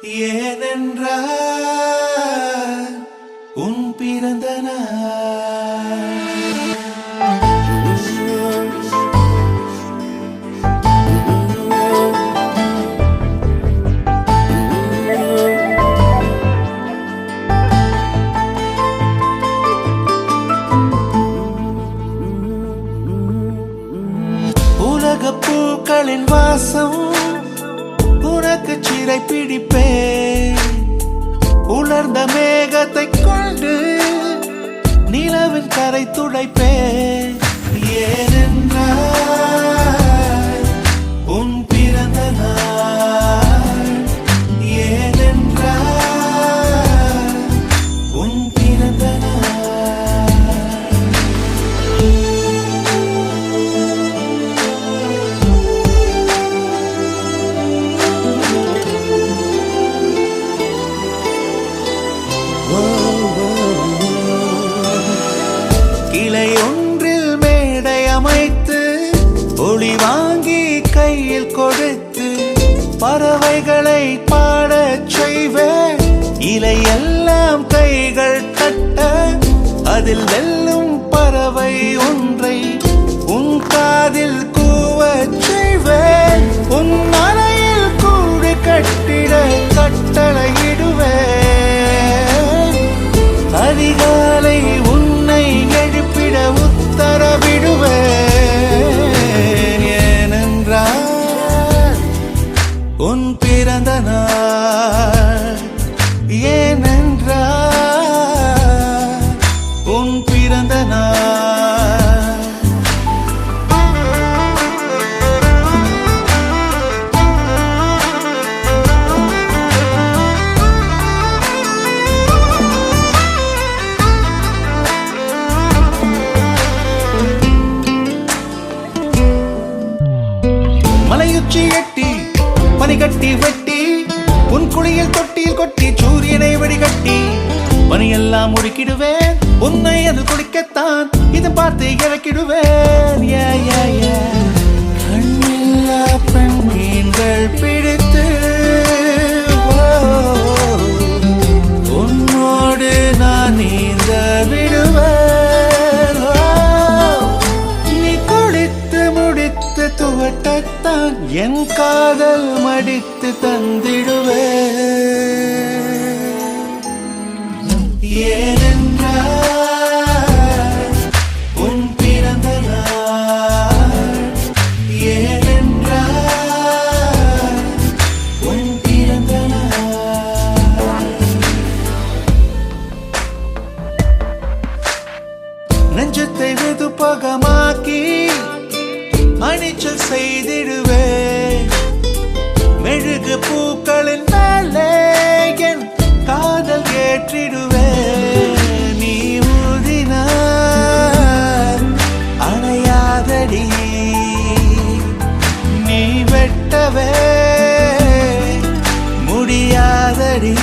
ஏனென்றால் உன் பிறந்த நாள். உலக பூக்களின் வாசம் உனக்கு சிறை பிடிப்பேன். உலர்ந்த மேகத்தை கொண்டு நிலவின் கரை துடைப்பேன். ஏனென்றால் உன் பிறந்த நாள். ஏனென்றால் உன் பிறந்த நாள். கிளை ஒன்றில் மேடை அமைத்து ஒளி வாங்கி கையில் கொடுத்து பறவைகளை பாடச் செய்வேன். இலையெல்லாம் கைகள் தட்ட அதில் வெல்லும் பறவை ஒன்றை உன் காதில் கூவச் செய்வேன். உன் அறையில் கூடு கட்டிட கட்டளையிடுவேன். அதிகாலை உன்னை எழுப்பிட உத்தரவிடுவேன். ஏனென்றால் உன் பிறந்த நாள். ஏனென்றால் உன் பிறந்த நாள். மலையுச்சி எட்டி பனிகட்டி வெட்டி உன் குளியில் தொட்டியில் கொட்டி சூரியனை வடிகட்டி பனியெல்லாம் முறுக்கிடுவேன். உன்னை அது குளிக்கத்தான் இதை பார்த்து இறக்கிடுவேன். கண்ணில்லா பெண்கள் பிடித்து உன்னோடு நான் நீந்த விடுவேன். நீ குளித்து முடித்து துவட்டத்தான் என் காதல் மடித்து தந்திடுவேன். ஏனென்றால் உன் பிறந்த நாள். ஏனென்றால் உன் பிறந்த நாள். நெஞ்சத்தை வெதுப்பகமாக்கி அணிச்சல் செய்திடுவேன். மெழுகு பூக்களின் மேலே என் காதல் ஏற்றிடுவேன். நீ ஊதினார் அணையாதடி. நீ வெட்டவே முடியாதடி.